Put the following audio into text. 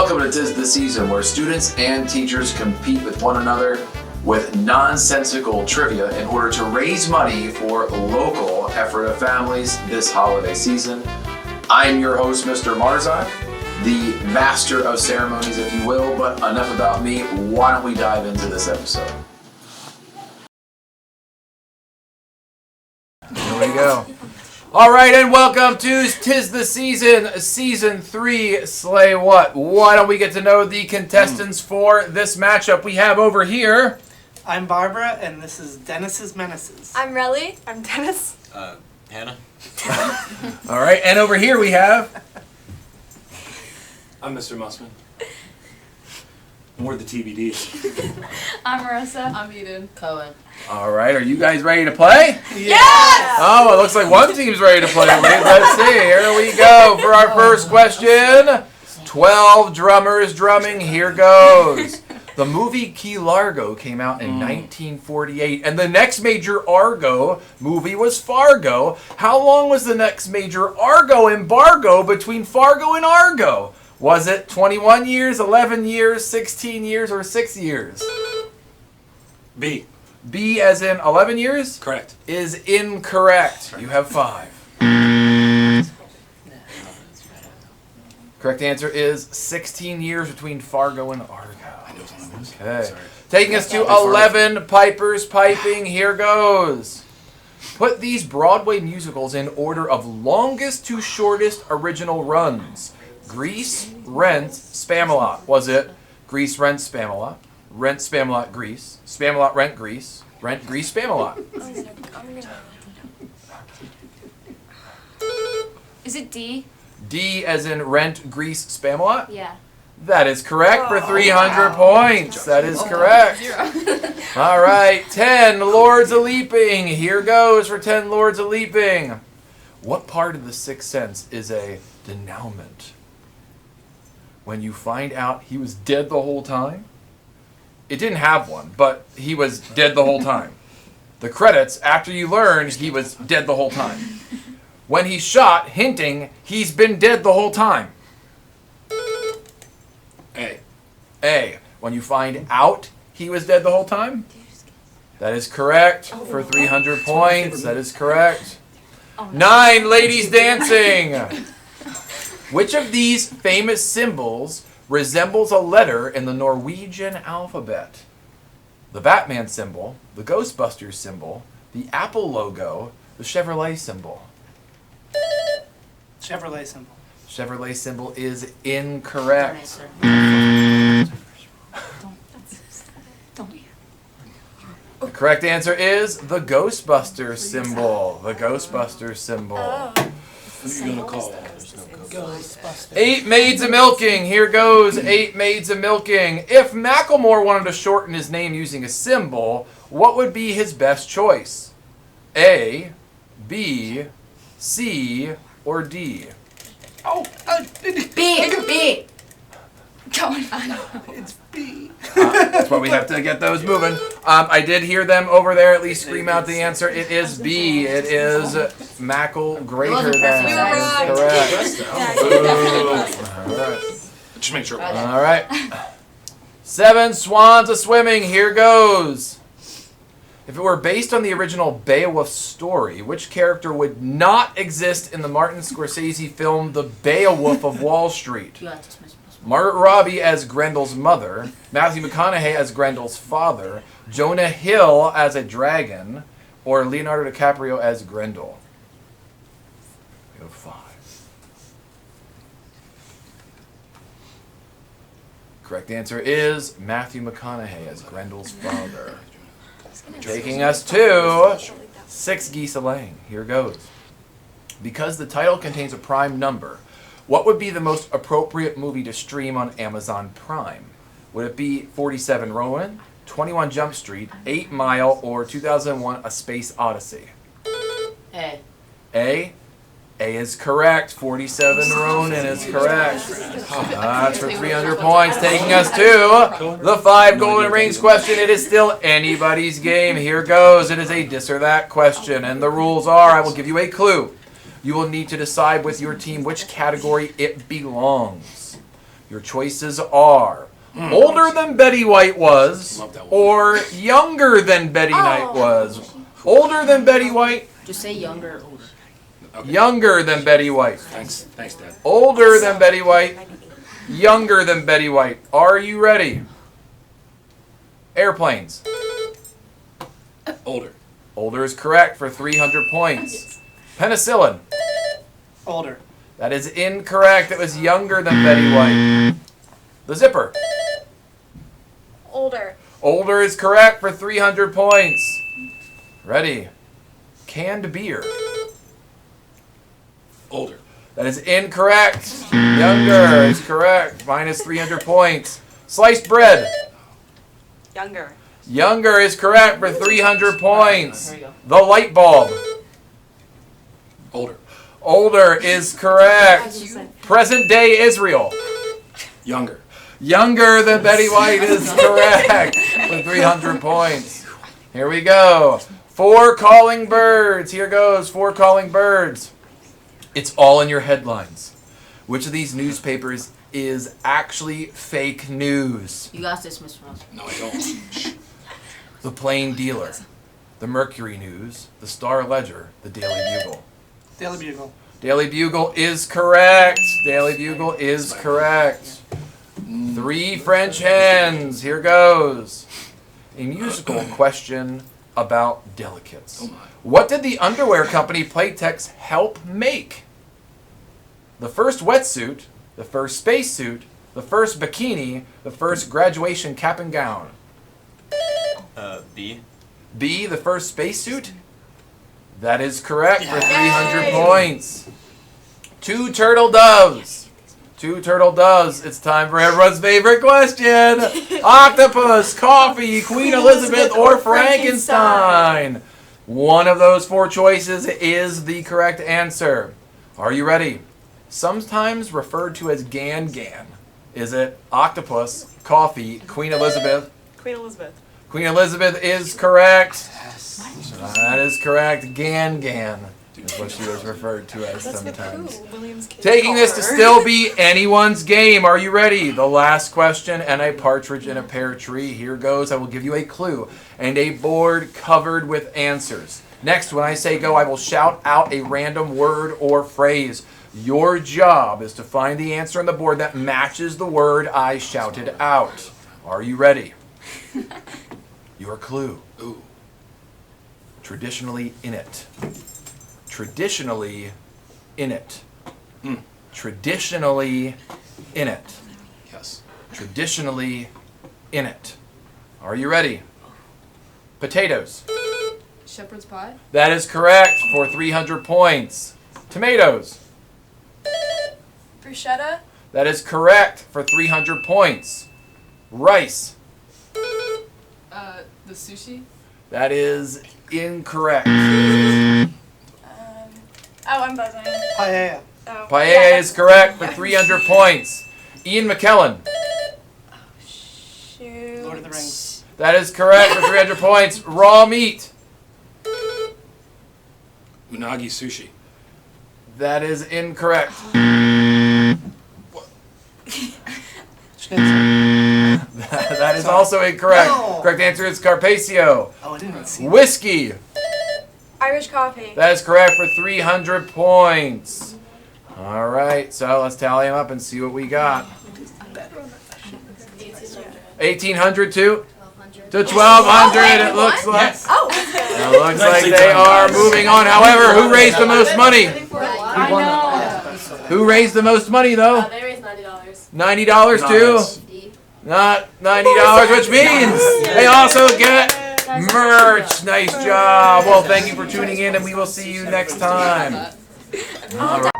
Welcome to 'Tis the Season, where students and teachers compete with one another with nonsensical trivia in order to raise money for local Ephrata families this holiday season. I'm your host, Mr. Marzak, the master of ceremonies, if you will, but enough about me. Why don't we dive into this episode? Here we go. All right, and welcome to 'Tis the Season, Season 3, Slay What? Why don't we get to know the contestants for this matchup we have over here? I'm Barbara, and this is Dennis's Menaces. I'm Relly. I'm Dennis. Hannah. All right, and over here we have... I'm Mr. Mussman. More the TBDs. I'm Marissa. I'm Eden. Cohen. All right, are you guys ready to play? Yes! Oh, it looks like one team's ready to play. Let's see, here we go for our first question. 12 drummers drumming, here goes. The movie Key Largo came out in 1948, and the next major Argo movie was Fargo. How long was the next major Argo embargo between Fargo and Argo? Was it 21 years, 11 years, 16 years, or 6 years? B. B as in 11 years? Correct. Is incorrect. You have 5. Correct answer is 16 years between Fargo and Argo. Okay. Taking us to 11 pipers piping. Here goes. Put these Broadway musicals in order of longest to shortest original runs. Grease, Rent, Spamalot. Was it Grease, Rent, Spamalot? Rent, Spamalot, Grease. Spamalot, Rent, Grease. Rent, Grease, Spamalot. Is it D? D as in Rent, Grease, Spamalot? Yeah. That is correct for 300 points. That is correct. All right, 10 Lords of Leaping. Here goes for 10 Lords of Leaping. What part of the Sixth Sense is a denouement? When you find out he was dead the whole time? It didn't have one, but he was dead the whole time. The credits, after you learn he was dead the whole time. When he's shot, hinting he's been dead the whole time. A. A. When you find out he was dead the whole time? That is correct for 300 points. That is correct. 9 Ladies Dancing. Which of these famous symbols resembles a letter in the Norwegian alphabet? The Batman symbol, the Ghostbusters symbol, the Apple logo, the Chevrolet symbol. Chevrolet symbol. Chevrolet symbol is incorrect. The correct answer is the Ghostbusters symbol. The Ghostbusters symbol. Who are you going to call? There's no Ghostbusters. 8 Maids a Milking. Here goes 8 Maids a Milking. If Macklemore wanted to shorten his name using a symbol, what would be his best choice? A, B, C, or D? Oh, B. Going on. it's B. That's why we have to get those moving. I did hear them over there at least scream out the answer. It is B. It is Mackle greater than. That is correct. All right. Just make sure. All right. 7 Swans a Swimming. Here goes. If it were based on the original Beowulf story, which character would not exist in the Martin Scorsese film The Beowulf of Wall Street? Margaret Robbie as Grendel's mother, Matthew McConaughey as Grendel's father, Jonah Hill as a dragon, or Leonardo DiCaprio as Grendel? We have 5. Correct answer is Matthew McConaughey as Grendel's father. Taking us to 6 Geese a-Laying. Here goes. Because the title contains a prime number, what would be the most appropriate movie to stream on Amazon Prime? Would it be 47 Ronin, 21 Jump Street, 8 Mile, or 2001 A Space Odyssey? A. A? A is correct. 47 Ronin is correct. That's for 300 points. Taking us to the 5 Golden Rings question. It is still anybody's game. Here goes. It is a this or that question. And the rules are, I will give you a clue. You will need to decide with your team which category it belongs. Your choices are older than Betty White was, Love that one. or younger than Betty White was. Older than Betty White, Just say younger or older. Okay. younger than Betty White. Thanks, Dad. Older than Betty White, younger than Betty White. Are you ready? Airplanes. Older. Older is correct for 300 points. Penicillin. Older. That is incorrect. It was younger than Betty White. The zipper. Older. Older is correct for 300 points. Ready? Canned beer. Older. That is incorrect. Younger is correct. Minus 300 points. Sliced bread. Younger. Younger is correct for 300 points. Here we go. The light bulb. Older. Older is correct. Present day Israel. Younger. Younger than Betty White is correct for 300 points. Here we go. 4 calling birds. Here goes 4 calling birds. It's all in your headlines. Which of these newspapers is actually fake news? You got this, Mr. Ross. No, I don't. The Plain Dealer, the Mercury News, the Star Ledger, the Daily Bugle. Daily Bugle. Daily Bugle is correct. Daily Bugle is correct. 3 French hens. Here goes. A musical question about delicates. Oh my. What did the underwear company Playtex help make? The first wetsuit, the first spacesuit, the first bikini, the first graduation cap and gown. B. B, the first spacesuit? That is correct for 300 points. 2 turtle doves. 2 turtle doves. It's time for everyone's favorite question. Octopus, coffee, Queen Elizabeth, or Frankenstein? One of those 4 choices is the correct answer. Are you ready? Sometimes referred to as Gan-Gan. Is it octopus, coffee, Queen Elizabeth? Queen Elizabeth. Queen Elizabeth is correct. That is correct. Gan-Gan is what she was referred to as sometimes. William's kid. Taking this to still be anyone's game. Are you ready? The last question and a partridge in a pear tree. Here goes. I will give you a clue and a board covered with answers. Next, when I say go, I will shout out a random word or phrase. Your job is to find the answer on the board that matches the word I shouted out. Are you ready? Your clue. Ooh. Traditionally in it. Traditionally in it. Mm. Traditionally in it. Yes. Traditionally in it. Are you ready? Potatoes. Shepherd's pie. That is correct for 300 points. Tomatoes. Bruschetta. That is correct for 300 points. Rice. The sushi. That is incorrect. Oh, I'm buzzing. Paella. Oh. Paella is correct for 300 points. Ian McKellen. Shoot. Lord of the Rings. That is correct for 300 points. Raw meat. Unagi sushi. That is incorrect. Schnitzel. That is also incorrect. No. Correct answer is Carpaccio. Oh, I didn't even see that. Whiskey. Irish coffee. That is correct for 300 points. All right, so let's tally them up and see what we got. 1,800 to 1,200. It looks like. Oh. It looks like they are moving on. However, who raised the most money? I know. Who raised the most money though? They raised $90. $90 too. Nice. Not $90, which means they also get merch. Nice job. Well, thank you for tuning in, and we will see you next time. All right.